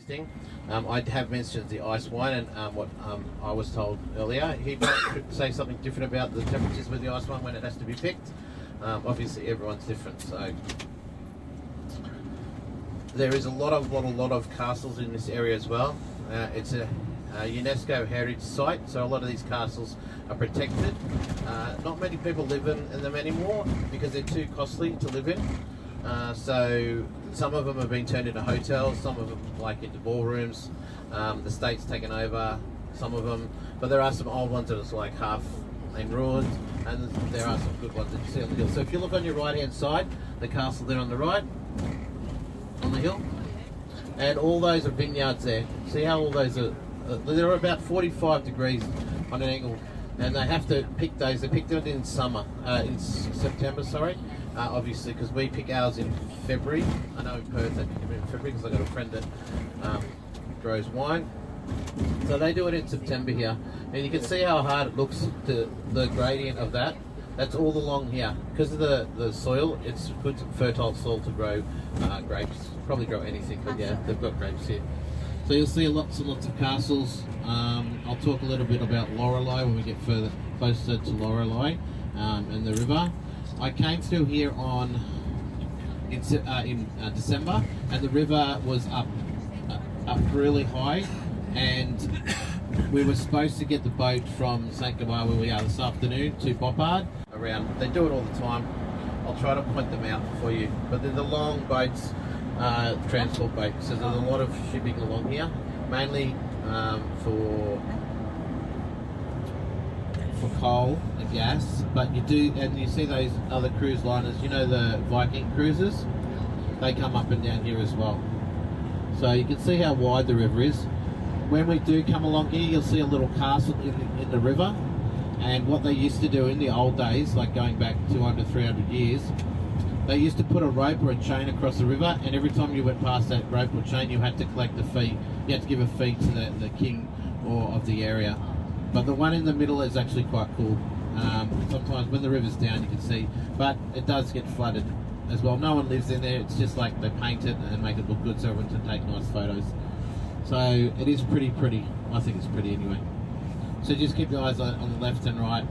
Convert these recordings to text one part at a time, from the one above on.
interesting. I have mentioned the ice wine, and what I was told earlier, he might say something different about the temperatures with the ice wine when it has to be picked. Obviously, everyone's different, so there is a lot of castles in this area as well. It's a UNESCO heritage site, so a lot of these castles are protected. Not many people live in them anymore because they're too costly to live in. So some of them have been turned into hotels, some of them like into ballrooms. The state's taken over some of them, but there are some old ones that are like half in ruins, and there are some good ones that you see on the hill. So if you look on your right hand side, the castle there on the right, on the hill, and all those are vineyards there. See how all those are, they're about 45 degrees on an angle, and they have to pick those. They pick them in summer, in September, sorry, obviously, because we pick ours in February. I know in Perth they pick them in February because I've got a friend that grows wine. So they do it in September here, and you can see how hard it looks, the gradient of that. That's all along here. Because of the soil, it's good fertile soil to grow grapes. Probably grow anything, but yeah, they've got grapes here. So you'll see lots and lots of castles. I'll talk a little bit about Lorelei when we get further closer to Lorelei and the river. I came through here in December, and the river was up really high, and we were supposed to get the boat from St. Gabar, where we are this afternoon, to Boppard. Around, they do it all the time. I'll try to point them out for you, but they're the long boats, transport boats. So there's a lot of shipping along here, mainly for coal and gas. But you do, and you see those other cruise liners. You know the Viking cruises? They come up and down here as well. So you can see how wide the river is. When we do come along here, you'll see a little castle in the river. And what they used to do in the old days, like going back 200, 300 years, they used to put a rope or a chain across the river, and every time you went past that rope or chain, you had to collect a fee. You had to give a fee to the king or of the area. But the one in the middle is actually quite cool. Sometimes when the river's down, you can see, but it does get flooded as well. No one lives in there. It's just like they paint it and make it look good so everyone can take nice photos. So it is pretty. I think it's pretty anyway. So just keep your eyes on the left and right.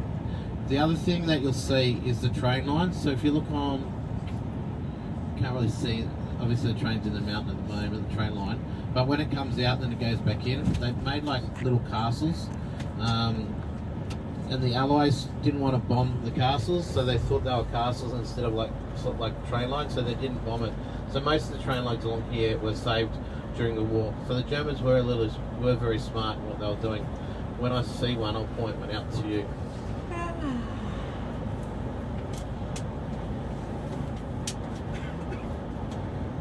The other thing that you'll see is the train lines. So if you look on, can't really see, obviously the train's in the mountain at the moment, the train line. But when it comes out, then it goes back in. They've made like little castles. And the Allies didn't want to bomb the castles, so they thought they were castles instead of like train lines, so they didn't bomb it. So most of the train lines along here were saved during the war. So the Germans were very smart in what they were doing. When I see one, I'll point one out to you.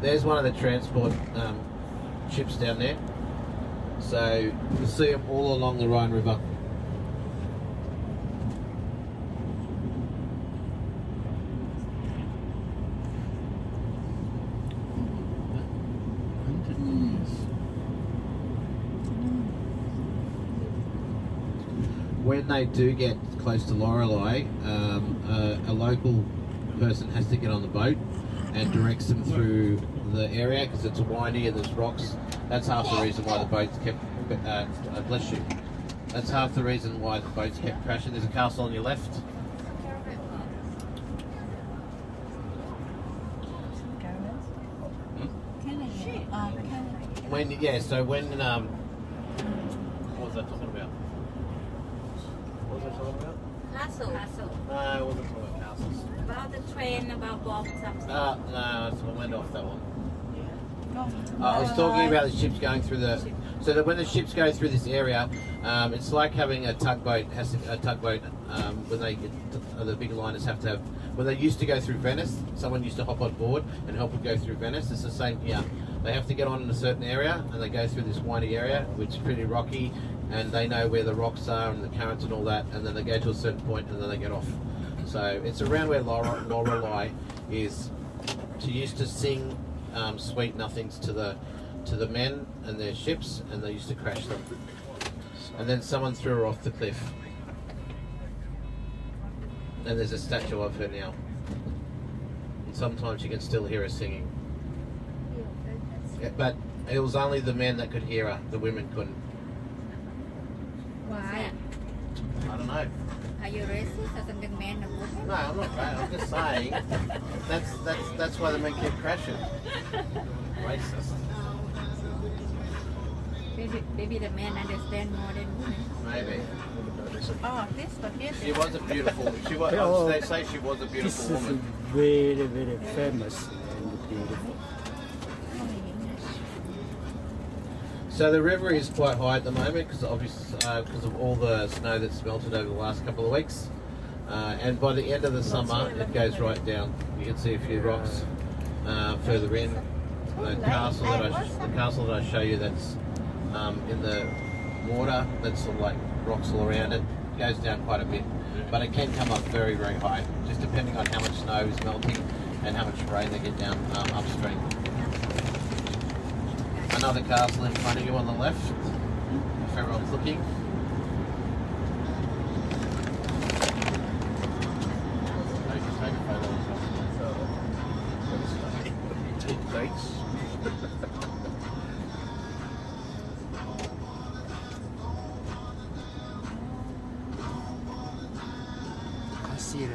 There's one of the transport ships down there. So you'll see them all along the Rhine River. When they do get close to Lorelei, a local person has to get on the boat and directs them through the area because it's windy and there's rocks. That's half the reason why the boats kept, bless you. That's half the reason why the boats kept crashing. There's a castle on your left. When, yeah, so when, what was I talking about? What was I talking about? Castle. No, I wasn't talking about castles. About the train, about bombs, something. No, so I went off that one. I was talking about the ships going through the... So that when the ships go through this area, it's like having a tugboat. When they get the big liners have to have... When they used to go through Venice, someone used to hop on board and help them go through Venice. It's the same here. They have to get on in a certain area, and they go through this windy area, which is pretty rocky, and they know where the rocks are and the currents and all that, and then they go to a certain point and then they get off. So it's around where Lorelei is. She used to sing sweet nothings to the men and their ships, and they used to crash them. And then someone threw her off the cliff. And there's a statue of her now. And sometimes you can still hear her singing. Yeah, but It was only the men that could hear her. The women couldn't. Why? I don't know. Are you racist or something, man or woman? No, I'm not right. I'm just saying. That's why the men keep crashing. Racist. Maybe the man understand more than women. Maybe. Oh, this one, this. She was a beautiful. She was. Oh, They say she was a This beautiful is woman. very, very famous and beautiful. So the river is quite high at the moment because of all the snow that's melted over the last couple of weeks. And by the end of the summer, it goes right down. You can see a few rocks further in. The castle that I show you that's in the water, that's sort of like rocks all around it, goes down quite a bit. But it can come up very, very high, just depending on how much snow is melting and how much rain they get down upstream. Another castle in front of you on the left, if everyone's looking. I see it.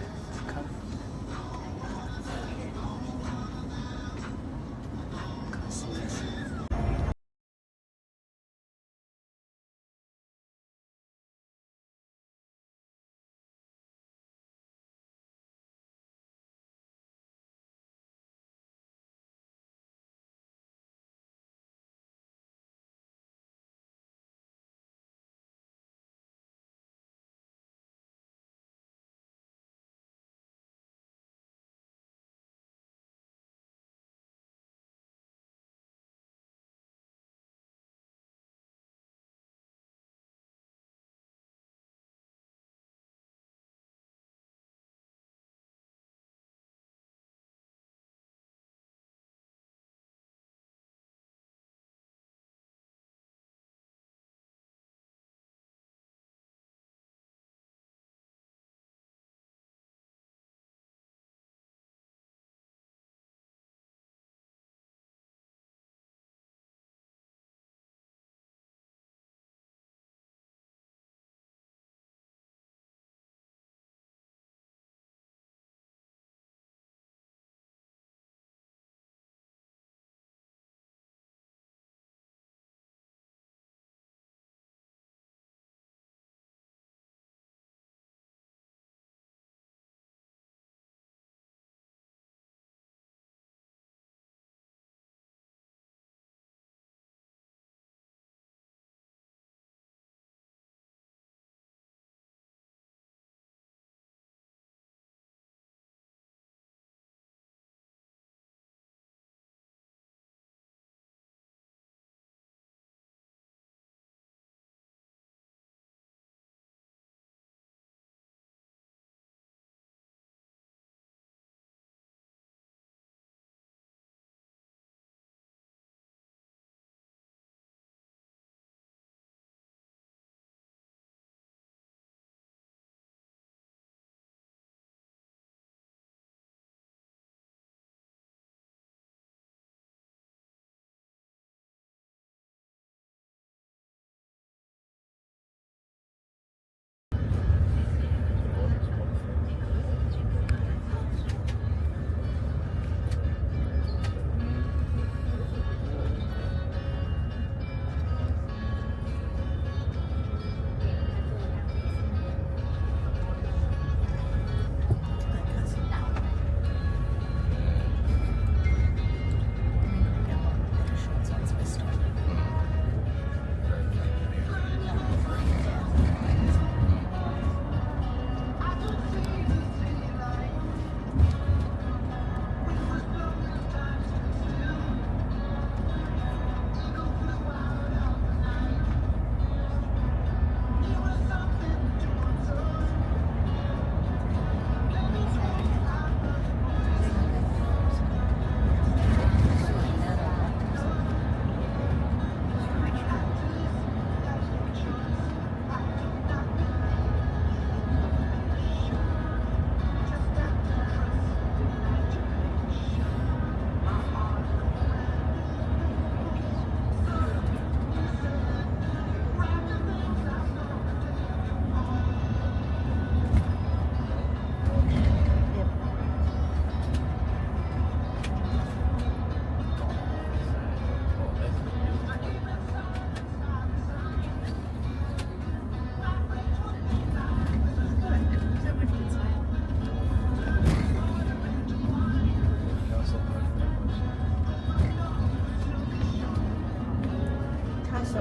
See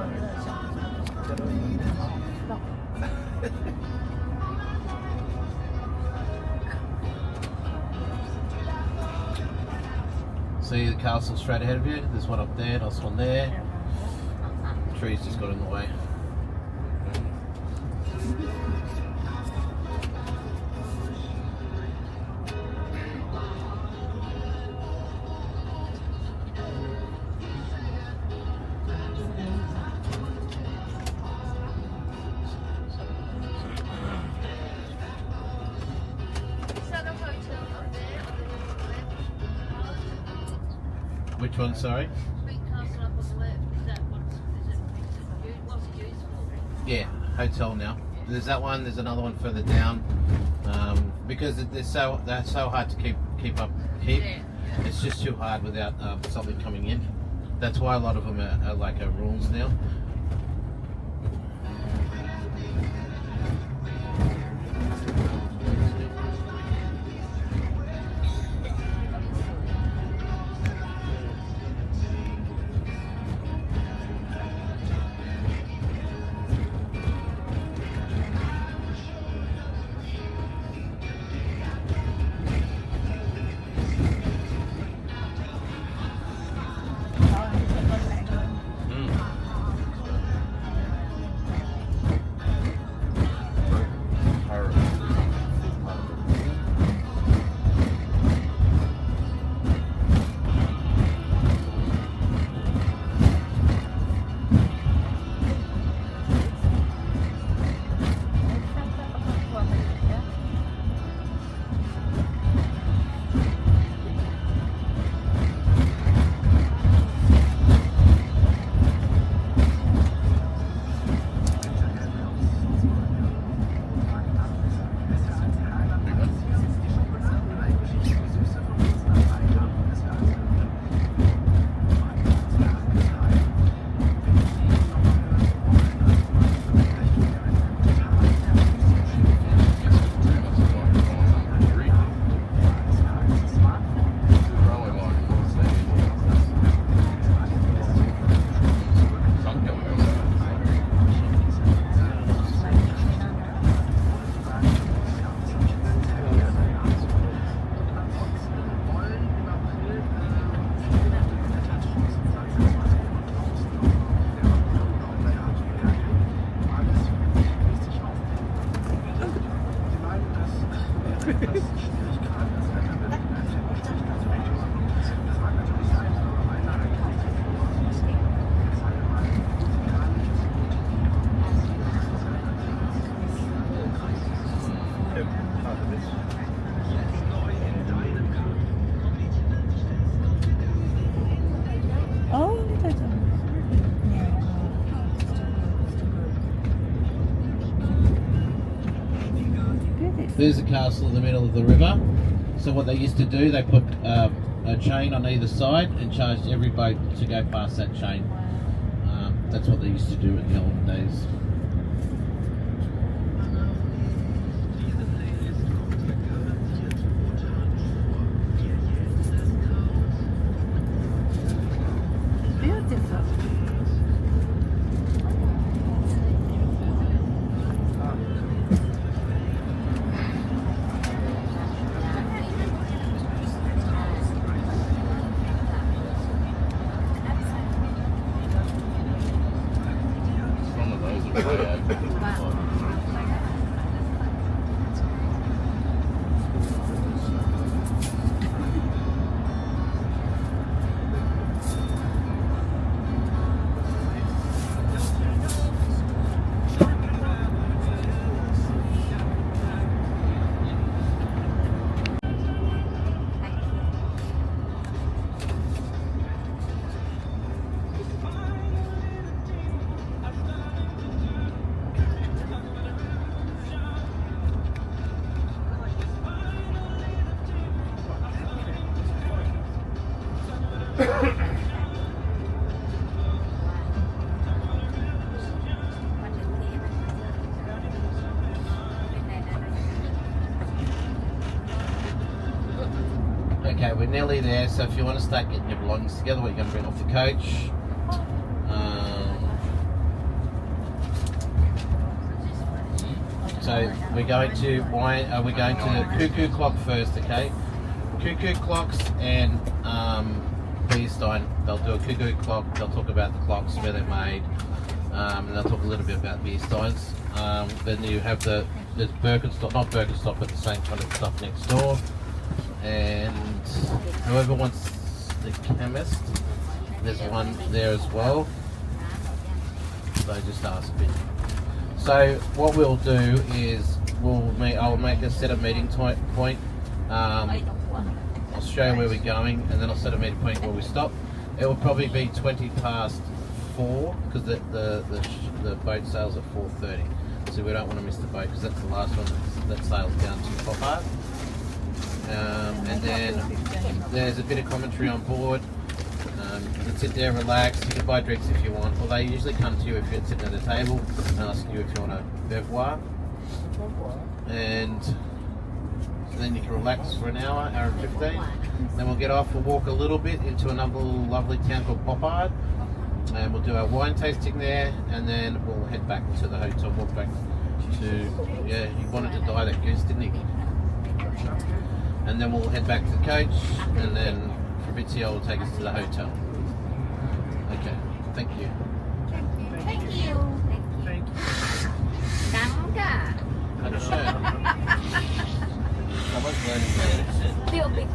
the castle straight ahead of you? There's one up there, nice one there. Trees just got in the way. Which one, sorry? Yeah, hotel now. There's that one. There's another one further down. Because they're so hard to keep up. It's just too hard without something coming in. That's why a lot of them are like rules now. There's a castle in the middle of the river. So what they used to do, they put a chain on either side and charged every boat to go past that chain. That's what they used to do in the olden days. Okay, we're nearly there, so if you want to start getting your belongings together, what you're going to bring off the coach. So we're going to Cuckoo Clock first, okay? Cuckoo Clocks and Beerstein. They'll do a Cuckoo Clock. They'll talk about the clocks, where they're made, and they'll talk a little bit about Beersteins. Then you have there's Birkenstock, not Birkenstock, but the same kind of stuff next door. And whoever wants the chemist, there's one there as well. So just ask me. So what we'll do is I'll make a set of meeting point. I'll show you where we're going, and then I'll set a meeting point where we stop. It will probably be 4:20 because the boat sails at 4:30. So we don't want to miss the boat because that's the last one that sails down to Popart. And then there's a bit of commentary on board. You can sit there, relax. You can buy drinks if you want. Well, they usually come to you if you're sitting at a table and ask you if you want a bevoire. And then you can relax for an hour and 15. Then we'll get off. We'll walk a little bit into another lovely town called Popard, and we'll do our wine tasting there. And then we'll head back to the hotel. Walk back to he wanted to die, that goose, didn't he? And then we'll head back to the coach, and then Fabrizio will take us to the hotel. Okay, thank you. Thank you. Nắng cả. I don't know. I was learning that. Little bit.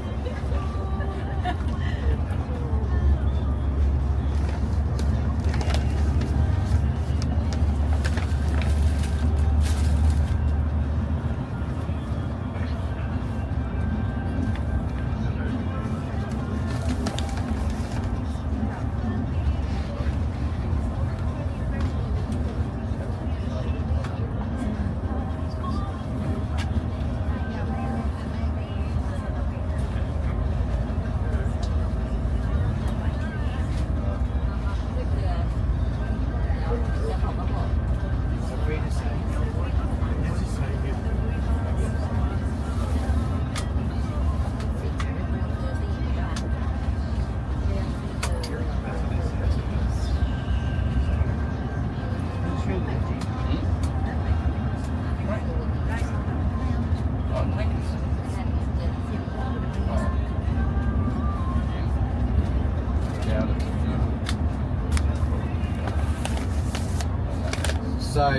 So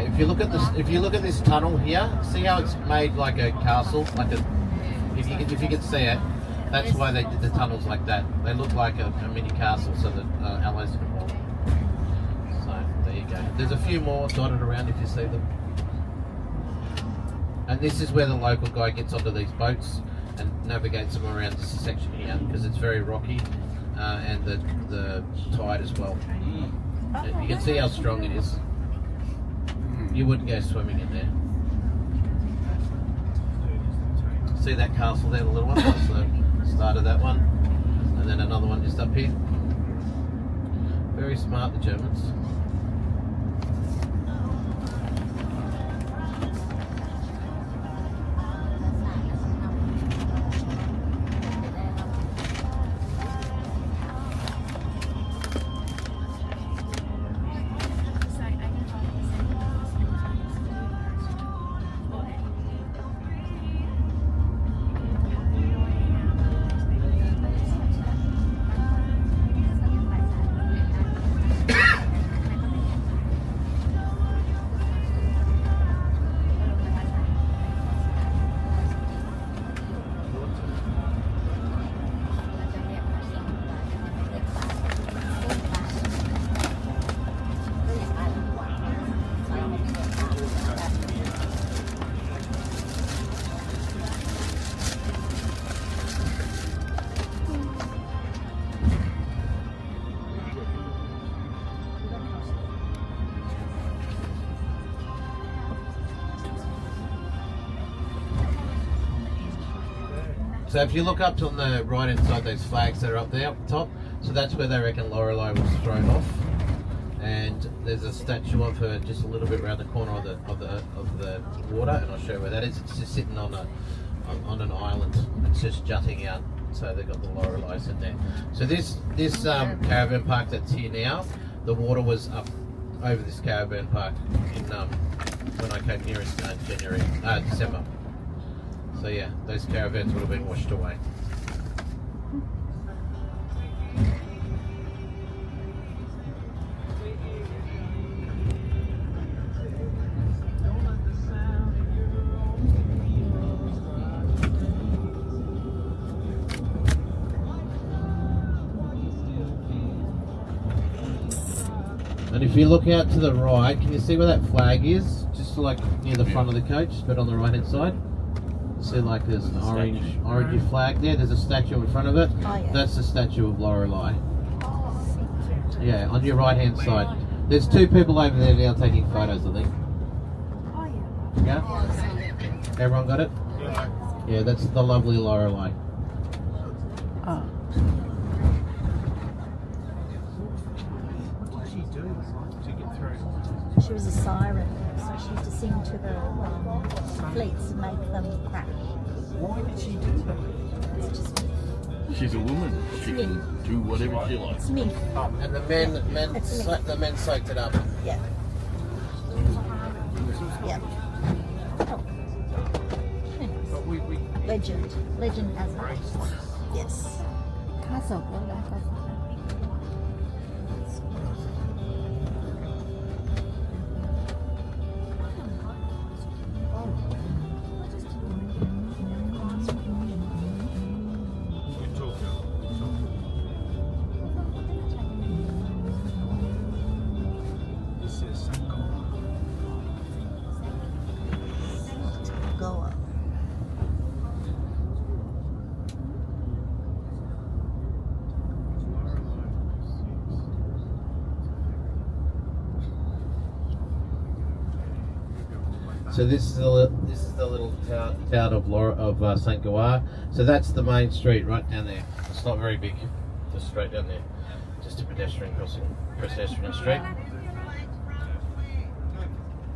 if you look at this tunnel here, see how it's made like a castle, if you can see it, that's why they did the tunnels like that. They look like a mini castle so that allies can walk. So there you go. There's a few more dotted around if you see them. And this is where the local guy gets onto these boats and navigates them around this section here because it's very rocky and the tide as well. You can see how strong it is. You wouldn't go swimming in there. See that castle there, the little one? That's the start of that one. And then another one just up here. Very smart, the Germans. So if you look up on the right inside those flags that are up there, up the top, so that's where they reckon Lorelei was thrown off. And there's a statue of her just a little bit around the corner of the water, and I'll show you where that is. It's just sitting on an island. It's just jutting out. So they've got the Lorelei's in there. So this caravan park that's here now, the water was up over this caravan park in when I came here in December. So yeah, those caravans would have been washed away. And if you look out to the right, can you see where that flag is? Just like near the front of the coach, but on the right hand side. See, like there's an orangey flag there. There's a statue in front of it. Oh, yeah. That's the statue of Lorelei. Yeah, on your right hand side. There's two people over there now taking photos, I think. Oh, yeah. Yeah? Everyone got it? Yeah, that's the lovely Lorelei. Oh. What did she do to get through? She was a siren, so she used to sing to the fleets and make them crash. Why did she do that? It's just She's a woman. She can do whatever she likes. it's me. And the men soaked it up. Yeah. Yeah. But we Legend has it. Yes. Castle. this is some Go up. So this is the little town of St. Gouar. So that's the main street right down there. It's not very big, just straight down there. Just a pedestrian street.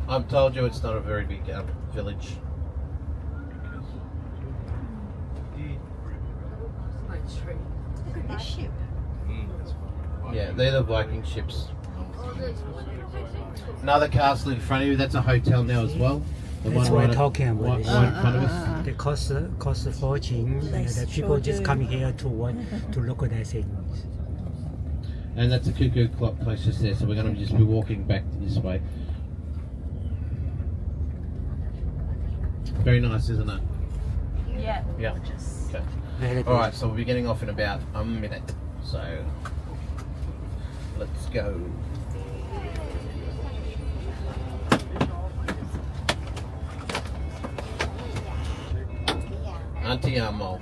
I've told you it's not a very big village. Look at this ship. Yeah, they're the Viking ships. Another castle in front of you, that's a hotel now as well. The That's one what right I'm talking about. right in front of us. They cost a fortune. They The sure people just do. come here to look at that things. And that's a cuckoo clock place just there, so we're going to just be walking back this way. Very nice, isn't it? Yeah. Yeah. Gorgeous. Okay. Very All right, so we'll be getting off in about a minute. So let's go. Antiamo.